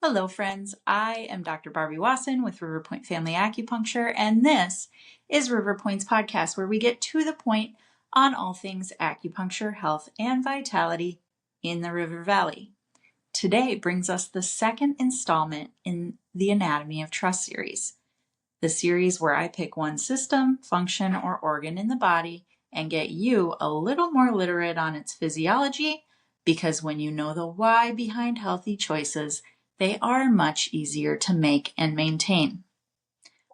Hello, friends. I am Dr. Barbie Wasson with River Point Family Acupuncture, and this is River Point's podcast where we get to the point on all things acupuncture, health, and vitality in the River Valley. Today brings us the second installment in the Anatomy of Trust series, the series where I pick one system, function, or organ in the body and get you a little more literate on its physiology, because when you know the why behind healthy choices, they are much easier to make and maintain.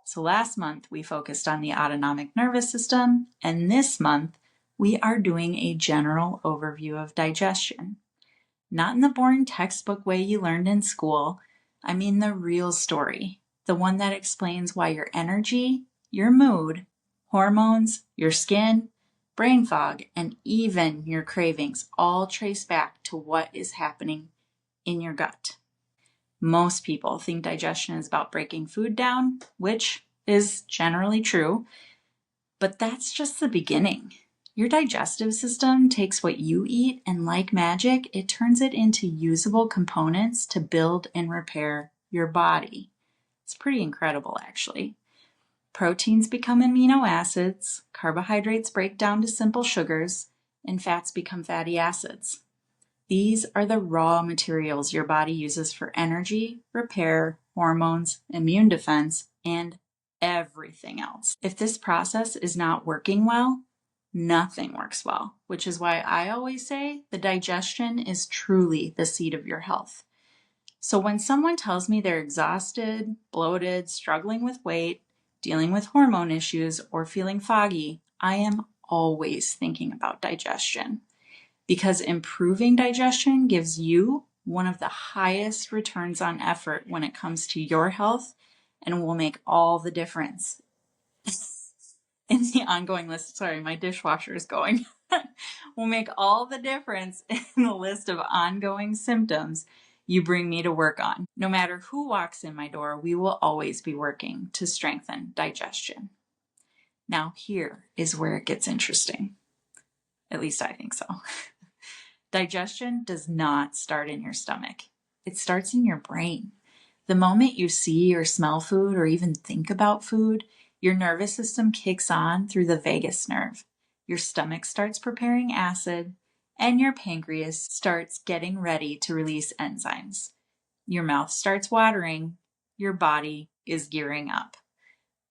So last month we focused on the autonomic nervous system, and this month we are doing a general overview of digestion. Not in the boring textbook way you learned in school, I mean the real story, the one that explains why your energy, your mood, hormones, your skin, brain fog, and even your cravings all trace back to what is happening in your gut. Most people think digestion is about breaking food down, which is generally true, but that's just the beginning. Your digestive system takes what you eat and, like magic, it turns it into usable components to build and repair your body. It's pretty incredible, actually. Proteins become amino acids, carbohydrates break down to simple sugars, and fats become fatty acids. These are the raw materials your body uses for energy, repair, hormones, immune defense, and everything else. If this process is not working well, nothing works well, which is why I always say the digestion is truly the seat of your health. So when someone tells me they're exhausted, bloated, struggling with weight, dealing with hormone issues, or feeling foggy, I am always thinking about digestion. Because improving digestion gives you one of the highest returns on effort when it comes to your health and will make all the difference in the ongoing list. Sorry, my dishwasher is going. Will make all the difference in the list of ongoing symptoms you bring me to work on. No matter who walks in my door, we will always be working to strengthen digestion. Now, here is where it gets interesting. At least I think so. Digestion does not start in your stomach. It starts in your brain. The moment you see or smell food or even think about food, your nervous system kicks on through the vagus nerve. Your stomach starts preparing acid, and your pancreas starts getting ready to release enzymes. Your mouth starts watering. Your body is gearing up.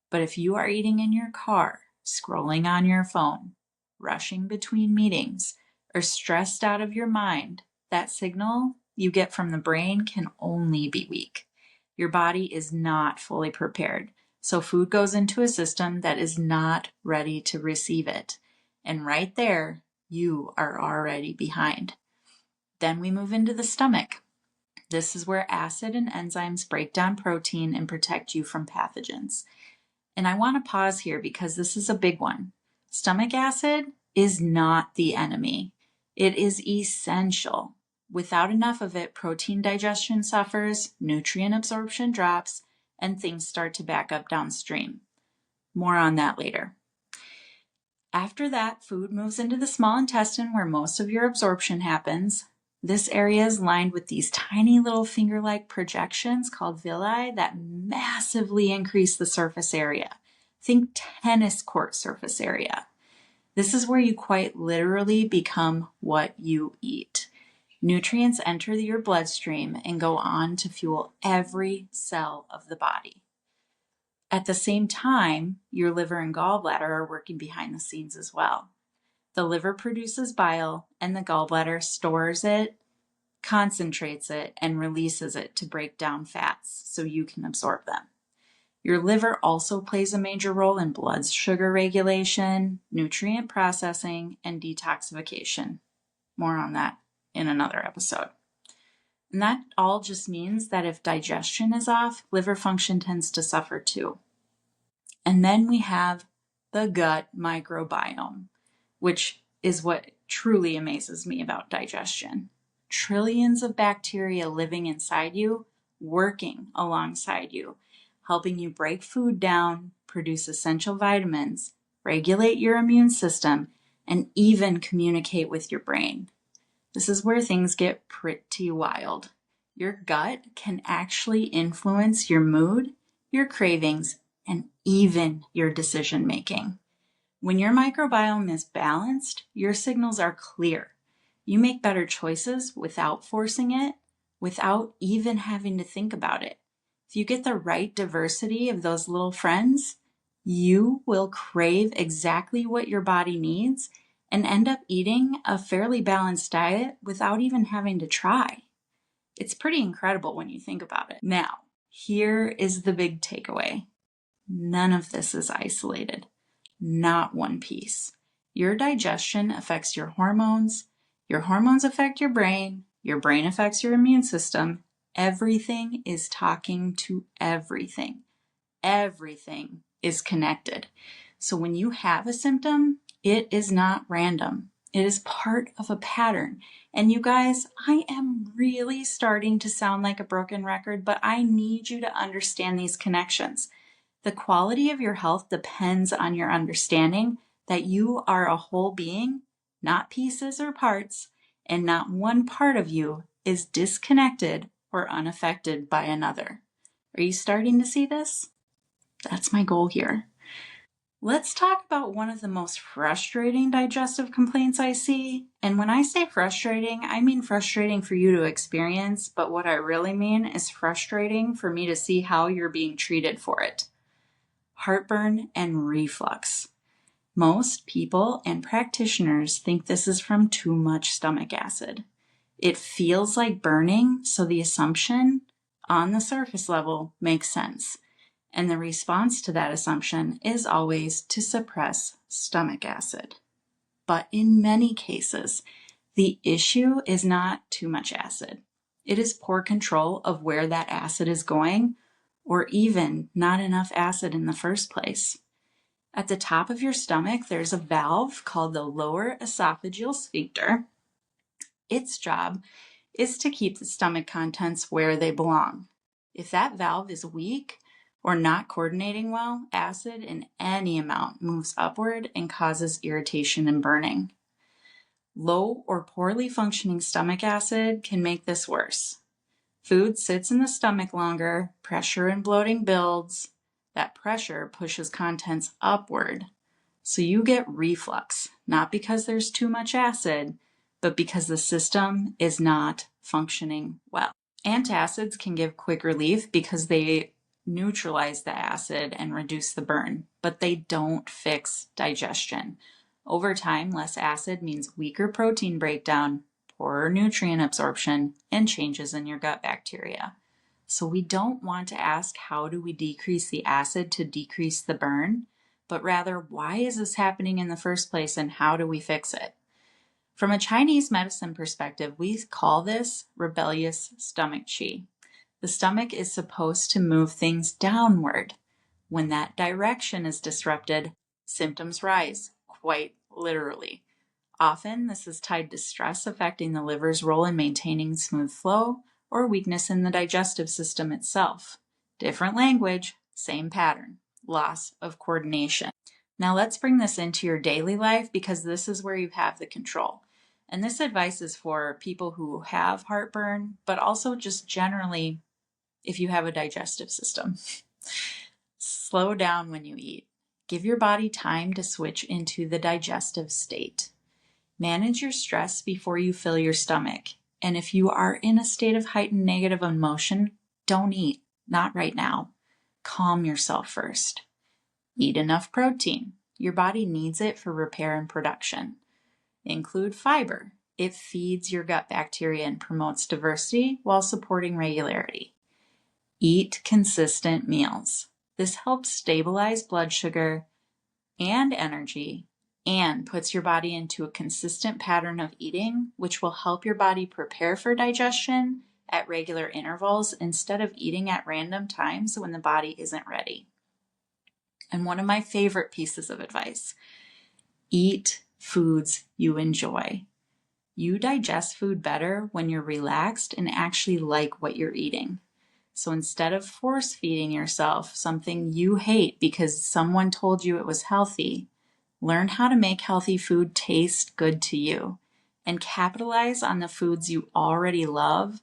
But if you are eating in your car, scrolling on your phone, rushing between meetings, or stressed out of your mind, that signal you get from the brain can only be weak. Your body is not fully prepared, so food goes into a system that is not ready to receive it. And right there, you are already behind. Then we move into the stomach. This is where acid and enzymes break down protein and protect you from pathogens. And I want to pause here because this is a big one. Stomach acid is not the enemy. It is essential. Without enough of it, protein digestion suffers, nutrient absorption drops, and things start to back up downstream. More on that later. After that, food moves into the small intestine where most of your absorption happens. This area is lined with these tiny little finger-like projections called villi that massively increase the surface area. Think tennis court surface area. This is where you quite literally become what you eat. Nutrients enter your bloodstream and go on to fuel every cell of the body. At the same time, your liver and gallbladder are working behind the scenes as well. The liver produces bile and the gallbladder stores it, concentrates it, and releases it to break down fats so you can absorb them. Your liver also plays a major role in blood sugar regulation, nutrient processing, and detoxification. More on that in another episode. And that all just means that if digestion is off, liver function tends to suffer too. And then we have the gut microbiome, which is what truly amazes me about digestion. Trillions of bacteria living inside you, working alongside you, helping you break food down, produce essential vitamins, regulate your immune system, and even communicate with your brain. This is where things get pretty wild. Your gut can actually influence your mood, your cravings, and even your decision making. When your microbiome is balanced, your signals are clear. You make better choices without forcing it, without even having to think about it. If you get the right diversity of those little friends, you will crave exactly what your body needs and end up eating a fairly balanced diet without even having to try. It's pretty incredible when you think about it. Now, here is the big takeaway. None of this is isolated. Not one piece. Your digestion affects your hormones affect your brain affects your immune system. Everything is talking to everything. Everything is connected. So when you have a symptom, it is not random. It is part of a pattern. And you guys, I am really starting to sound like a broken record, but I need you to understand these connections. The quality of your health depends on your understanding that you are a whole being, not pieces or parts, and not one part of you is disconnected or unaffected by another. Are you starting to see this? That's my goal here. Let's talk about one of the most frustrating digestive complaints I see. And when I say frustrating, I mean frustrating for you to experience, but what I really mean is frustrating for me to see how you're being treated for it. Heartburn and reflux. Most people and practitioners think this is from too much stomach acid. It feels like burning, so the assumption on the surface level makes sense. And the response to that assumption is always to suppress stomach acid. But in many cases, the issue is not too much acid. It is poor control of where that acid is going, or even not enough acid in the first place. At the top of your stomach, there's a valve called the lower esophageal sphincter. Its job is to keep the stomach contents where they belong. If that valve is weak or not coordinating well, acid in any amount moves upward and causes irritation and burning. Low or poorly functioning stomach acid can make this worse. Food sits in the stomach longer, pressure and bloating builds. That pressure pushes contents upward. So you get reflux, not because there's too much acid, but because the system is not functioning well. Antacids can give quick relief because they neutralize the acid and reduce the burn, but they don't fix digestion. Over time, less acid means weaker protein breakdown, poorer nutrient absorption, and changes in your gut bacteria. So we don't want to ask, how do we decrease the acid to decrease the burn? But rather, why is this happening in the first place and how do we fix it? From a Chinese medicine perspective, we call this rebellious stomach qi. The stomach is supposed to move things downward. When that direction is disrupted, symptoms rise, quite literally. Often, this is tied to stress affecting the liver's role in maintaining smooth flow or weakness in the digestive system itself. Different language, same pattern, loss of coordination. Now let's bring this into your daily life because this is where you have the control. And this advice is for people who have heartburn, but also just generally if you have a digestive system. Slow down when you eat. Give your body time to switch into the digestive state. Manage your stress before you fill your stomach. And if you are in a state of heightened negative emotion, don't eat. Not right now. Calm yourself first. Eat enough protein. Your body needs it for repair and production. Include fiber. It feeds your gut bacteria and promotes diversity while supporting regularity. Eat consistent meals. This helps stabilize blood sugar and energy and puts your body into a consistent pattern of eating, which will help your body prepare for digestion at regular intervals instead of eating at random times when the body isn't ready. And one of my favorite pieces of advice, eat foods you enjoy. You digest food better when you're relaxed and actually like what you're eating. So instead of force feeding yourself something you hate because someone told you it was healthy, learn how to make healthy food taste good to you and capitalize on the foods you already love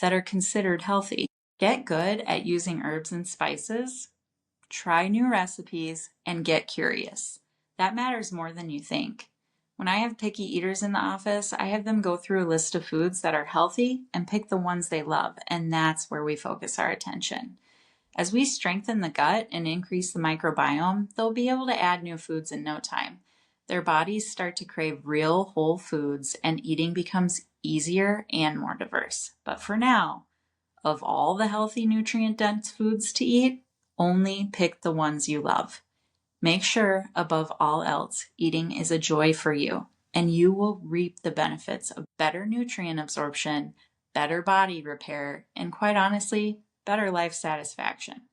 that are considered healthy. Get good at using herbs and spices, try new recipes, and get curious. That matters more than you think. When I have picky eaters in the office, I have them go through a list of foods that are healthy and pick the ones they love, and that's where we focus our attention. As we strengthen the gut and increase the microbiome, they'll be able to add new foods in no time. Their bodies start to crave real whole foods, and eating becomes easier and more diverse. But for now, of all the healthy, nutrient-dense foods to eat, only pick the ones you love. Make sure, above all else, eating is a joy for you, and you will reap the benefits of better nutrient absorption, better body repair, and quite honestly, better life satisfaction.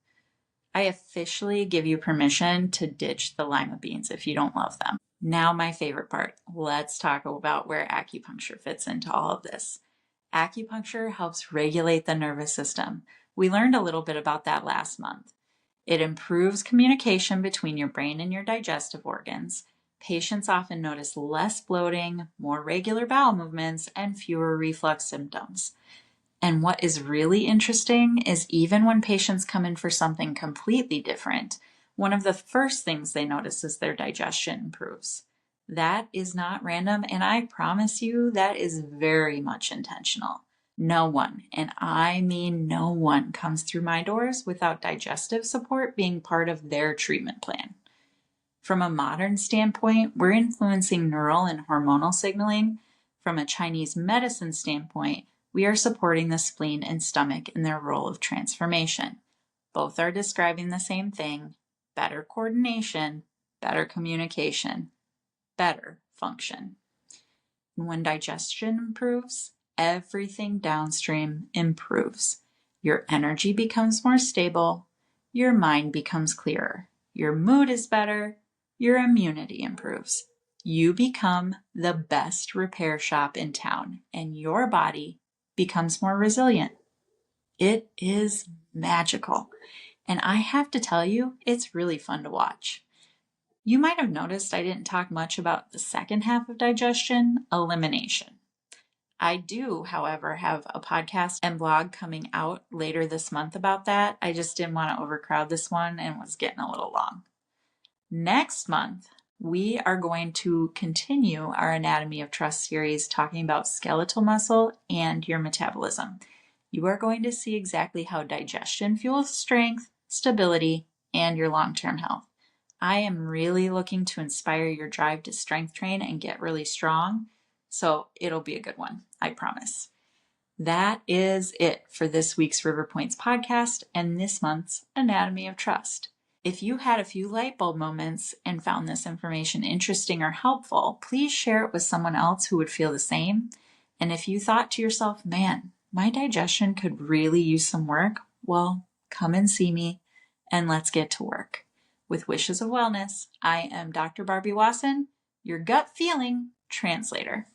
I officially give you permission to ditch the lima beans if you don't love them. Now, my favorite part. Let's talk about where acupuncture fits into all of this. Acupuncture helps regulate the nervous system. We learned a little bit about that last month. It improves communication between your brain and your digestive organs. Patients often notice less bloating, more regular bowel movements, and fewer reflux symptoms. And what is really interesting is even when patients come in for something completely different, one of the first things they notice is their digestion improves. That is not random, and I promise you that is very much intentional. No one, and I mean no one, comes through my doors without digestive support being part of their treatment plan. From a modern standpoint, we're influencing neural and hormonal signaling. From a Chinese medicine standpoint, we are supporting the spleen and stomach in their role of transformation. Both are describing the same thing: better coordination, better communication, better function. And when digestion improves, everything downstream improves. Your energy becomes more stable, your mind becomes clearer, your mood is better, your immunity improves. You become the best repair shop in town, and your body becomes more resilient. It is magical. And I have to tell you, it's really fun to watch. You might have noticed I didn't talk much about the second half of digestion, elimination. I do, however, have a podcast and blog coming out later this month about that. I just didn't want to overcrowd this one and was getting a little long. Next month, we are going to continue our Anatomy of Trust series talking about skeletal muscle and your metabolism. You are going to see exactly how digestion fuels strength, stability, and your long-term health. I am really looking to inspire your drive to strength train and get really strong, so it'll be a good one, I promise. That is it for this week's River Points podcast and this month's Anatomy of Trust. If you had a few light bulb moments and found this information interesting or helpful, please share it with someone else who would feel the same. And if you thought to yourself, man, my digestion could really use some work, well, come and see me and let's get to work. With wishes of wellness, I am Dr. Barbie Wasson, your gut feeling translator.